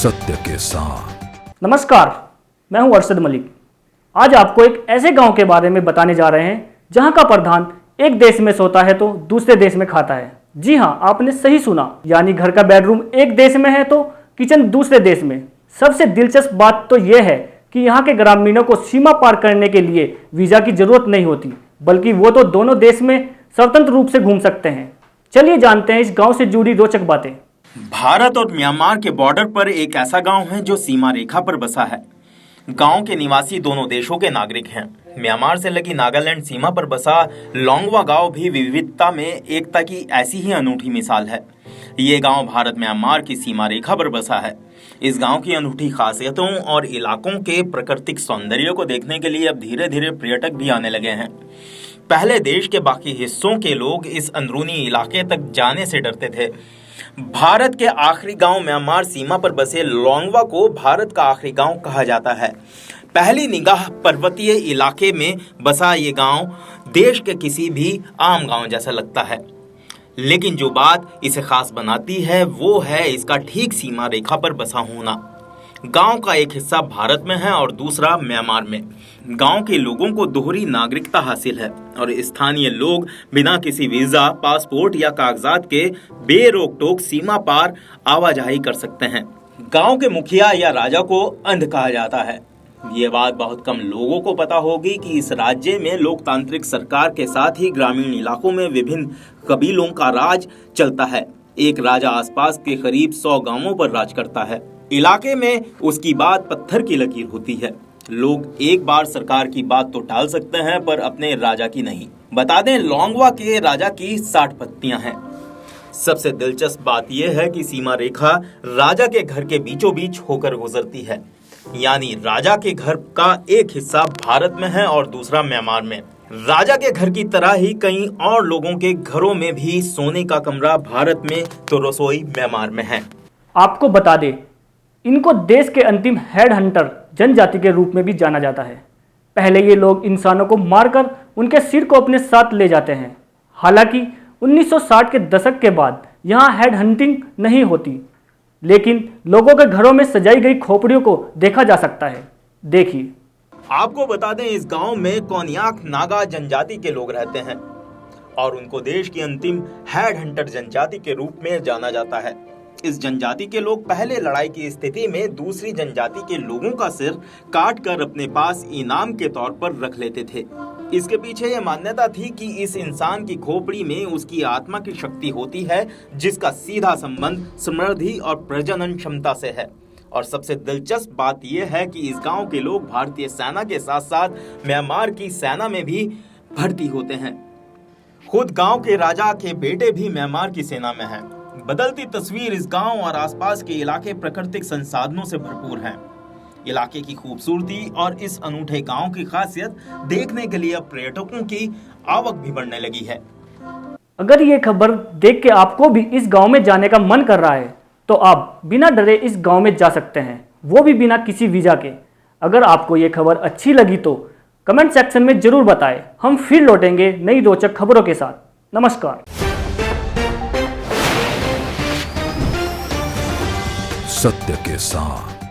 सत्य के साथ। नमस्कार, मैं हूं अरशद मलिक। आज आपको एक ऐसे गांव के बारे में बताने जा रहे हैं जहां का प्रधान एक देश में सोता है तो दूसरे देश में खाता है। जी हां, आपने सही सुना, यानी घर का बेडरूम एक देश में है तो किचन दूसरे देश में। सबसे दिलचस्प बात तो यह है कि यहाँ के ग्रामीणों को सीमा पार करने के लिए वीजा की जरूरत नहीं होती, बल्कि वो तो दोनों देश में स्वतंत्र रूप से घूम सकते हैं। चलिए जानते हैं इस गांव से जुड़ी रोचक बातें। भारत और म्यांमार के बॉर्डर पर एक ऐसा गांव है जो सीमा रेखा पर बसा है। गांव के निवासी दोनों देशों के नागरिक हैं। म्यांमार से लगी नागालैंड सीमा पर बसा लोंगवा गांव भी विविधता में एकता की ऐसी ही अनूठी मिसाल है। ये गांव भारत म्यांमार की सीमा रेखा पर बसा है। इस गांव की अनूठी खासियतों और इलाकों के प्राकृतिक सौंदर्य को देखने के लिए अब धीरे धीरे पर्यटक भी आने लगे हैं। पहले देश के बाकी हिस्सों के लोग इस अंदरूनी इलाके तक जाने से डरते थे। भारत के आखिरी गांव म्यांमार सीमा पर बसे लोंगवा को भारत का आखिरी गांव कहा जाता है। पहली निगाह पर्वतीय इलाके में बसा ये गांव देश के किसी भी आम गांव जैसा लगता है, लेकिन जो बात इसे खास बनाती है वो है इसका ठीक सीमा रेखा पर बसा होना। गांव का एक हिस्सा भारत में है और दूसरा म्यांमार में। गांव के लोगों को दोहरी नागरिकता हासिल है और स्थानीय लोग बिना किसी वीजा, पासपोर्ट या कागजात के बेरोक टोक सीमा पार आवाजाही कर सकते हैं। गांव के मुखिया या राजा को अंध कहा जाता है। ये बात बहुत कम लोगों को पता होगी कि इस राज्य में लोकतांत्रिक सरकार के साथ ही ग्रामीण इलाकों में विभिन्न कबीलों का राज चलता है। एक राजा आसपास के करीब 100 गांवों पर राज करता है। इलाके में उसकी बात पत्थर की लकीर होती है। लोग एक बार सरकार की बात तो टाल सकते हैं पर अपने राजा की नहीं। बता दें, लोंगवा के राजा की 60 पत्नियां हैं। सबसे दिलचस्प बात यह है कि सीमा रेखा राजा के घर के बीचों बीच होकर गुजरती है, यानी राजा के घर का एक हिस्सा भारत में है और दूसरा म्यांमार में। राजा के घर की तरह ही कई और लोगों के घरों में भी सोने का कमरा भारत में तो रसोई म्यांमार में है। आपको बता दें, इनको देश के अंतिम हेड हंटर जनजाति के रूप में भी जाना जाता है। पहले ये लोग इंसानों को मारकर उनके सिर को अपने साथ ले जाते हैं। हालांकि 1960 के दशक के बाद यहाँ हेड हंटिंग नहीं होती, लेकिन लोगों के घरों में सजाई गई खोपड़ियों को देखा जा सकता है। देखिए, आपको बता दें, इस गांव में कोन्याक नागा जनजाति के लोग रहते हैं और उनको देश की अंतिम हेड हंटर जनजाति के रूप में जाना जाता है। इस जनजाति के लोग पहले लड़ाई की स्थिति में दूसरी जनजाति के लोगों का सिर काट कर अपने पास इनाम के तौर पर रख लेते थे। इसके पीछे यह मान्यता थी कि इस इंसान की खोपड़ी में उसकी आत्मा की शक्ति होती है, जिसका सीधा संबंध समृद्धि और प्रजनन क्षमता से है। और सबसे दिलचस्प बात यह है कि इस गांव के लोग भारतीय सेना के साथ साथ म्यांमार की सेना में भी भर्ती होते हैं। खुद गांव के राजा के बेटे भी म्यांमार की सेना में हैं। बदलती तस्वीर इस गांव और आसपास के इलाके प्राकृतिक संसाधनों से भरपूर हैं। इलाके की खूबसूरती और इस अनूठे गांव की खासियत देखने के लिए अब पर्यटकों की आवक भी बढ़ने लगी है। अगर ये खबर देख के आपको भी इस गांव में जाने का मन कर रहा है तो आप बिना डरे इस गांव में जा सकते हैं, वो भी बिना किसी वीजा के। अगर आपको ये खबर अच्छी लगी तो कमेंट सेक्शन में जरूर बताएं। हम फिर लौटेंगे नई रोचक खबरों के साथ। नमस्कार। सत्य के साथ।